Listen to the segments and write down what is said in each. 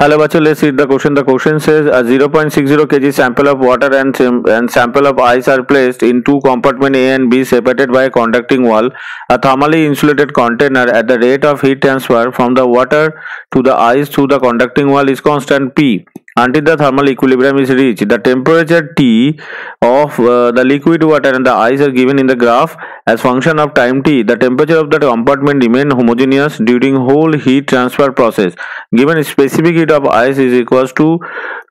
Hello, bachcho, let's read the question. The question says a 0.60 kg sample of water and sample of ice are placed in two compartments A and B separated by a conducting wall. A thermally insulated container at the rate of heat transfer from the water to the ice through the conducting wall is constant P. Until the thermal equilibrium is reached, the temperature T of the liquid water and the ice are given in the graph as function of time T. The temperature of the compartment remain homogeneous during whole heat transfer process. Given specific heat of ice is equals to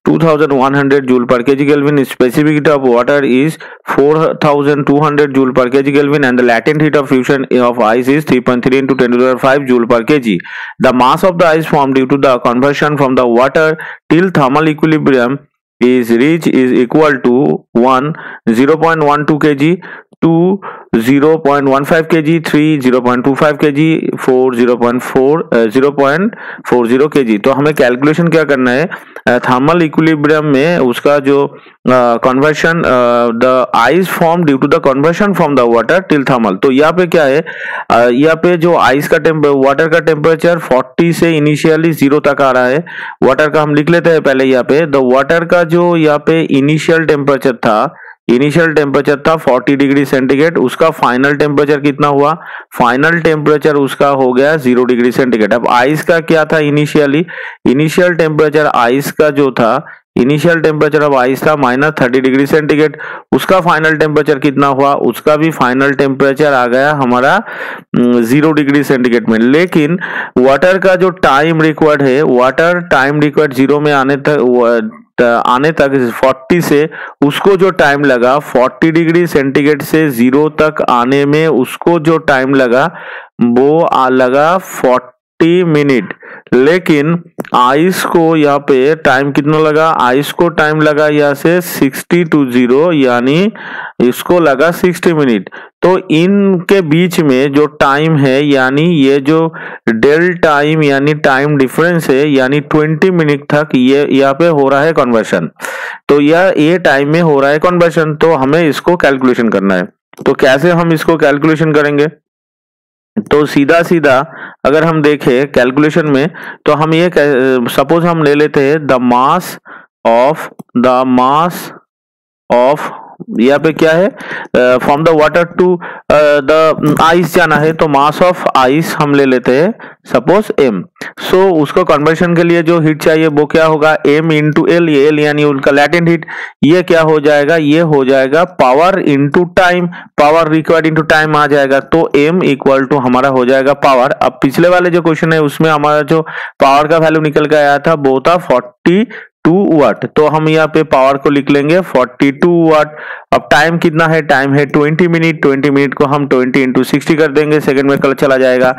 2100 joule per kg Kelvin, specific heat of water is 4200 joule per kg Kelvin, and the latent heat of fusion of ice is 3.3 into 10 to the power 5 joule per kg. The mass of the ice formed due to the conversion from the water till thermal equilibrium is reached is equal to 1 0.12 kg, 2 0.15 kg, 3 0.25 kg, 4 0.40 kg. तो हमें calculation क्या करना है, thermal equilibrium में उसका जो conversion the ice form due to the conversion from the water till thermal. तो यहाँ पे क्या है, यहाँ पे जो आइस का वाटर का टेम्परेचर 40 से इनिशियली 0 तक आ रहा है. वाटर का हम लिख लेते हैं पहले. यहाँ पे द वाटर का जो यहाँ पे इनिशियल टेम्परेचर था 40 डिग्री सेंटीग्रेड. उसका फाइनल टेम्परेचर कितना हुआ, फाइनल टेम्परेचर उसका हो गया 0 डिग्री सेंटीग्रेड. अब आइस का क्या था, इनिशियल टेम्परेचर आइस का जो था, इनिशियल टेम्परेचर ऑफ आइस था -30 डिग्री सेंटीग्रेड. उसका फाइनल टेम्परेचर कितना हुआ, उसका भी फाइनल टेम्परेचर आ गया हमारा 0 डिग्री सेंटीग्रेड में. लेकिन वाटर का जो टाइम रिक्वायर्ड है, वाटर टाइम रिक्वायर्ड 0 में आने तक 40 से उसको जो टाइम लगा, 40 डिग्री सेंटीग्रेड से 0 तक आने में उसको जो टाइम लगा वो लगा 40 मिनट. लेकिन आइस को यहाँ पे टाइम कितना लगा, आइस को टाइम लगा यहाँ से 60 to 0, यानी इसको लगा 60 मिनट. तो इनके बीच में जो टाइम है, यानी ये जो डेल टाइम यानी टाइम डिफरेंस है, यानी 20 मिनट तक ये यहाँ पे हो रहा है कन्वर्शन. तो ये टाइम में हो रहा है कन्वर्शन. तो हमें इसको कैलकुलेशन करना है. तो कैसे हम इसको कैलकुलेशन करेंगे, तो सीधा अगर हम देखें कैलकुलेशन में, तो हम ये सपोज हम ले लेते हैं द मास ऑफ यहाँ पे क्या है, from the water to the ice जाना है, तो मास ऑफ आइस हम ले लेते हैं सपोज m. सो उसको कन्वर्शन के लिए जो हीट चाहिए वो क्या होगा, m इंटू एल. ये एल यानी उनका लैटेंट हीट. ये क्या हो जाएगा, ये हो जाएगा power into time, power required into time आ जाएगा. तो m इक्वल टू हमारा हो जाएगा पावर. अब पिछले वाले जो क्वेश्चन है उसमें हमारा जो पावर का वैल्यू निकल के आया था वो था 42 वाट. तो हम यहाँ पे पावर को लिख लेंगे 42 वाट. अब टाइम कितना है, टाइम है 20 मिनट. 20 मिनट को हम 20 इंटू 60 कर देंगे, सेकंड में कल चला जाएगा.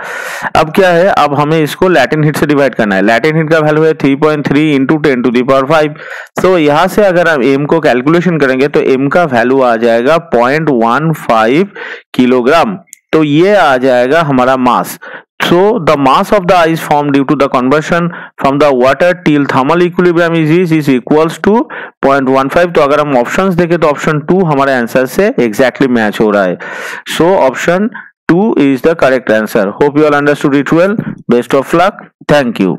अब क्या है, अब हमें इसको लैटेंट हीट से डिवाइड करना है. लैटेंट हीट का वैल्यू है 3.3 इंटू 10 टू द पावर 5. तो यहाँ से अगर हम m को कैलकुलेशन करेंगे तो m का वैल्यू आ जाएगा 0.15 किलोग्राम. तो ये आ जाएगा हमारा मास. So the mass of the ice formed due to the conversion from the water till thermal equilibrium is equals to 0.15. तो अगर हम ऑप्शंस देखें तो ऑप्शन 2 हमारे आंसर से एग्जैक्टली मैच हो रहा है. So option 2 is the correct answer. Hope you all understood it well. Best of luck. Thank you.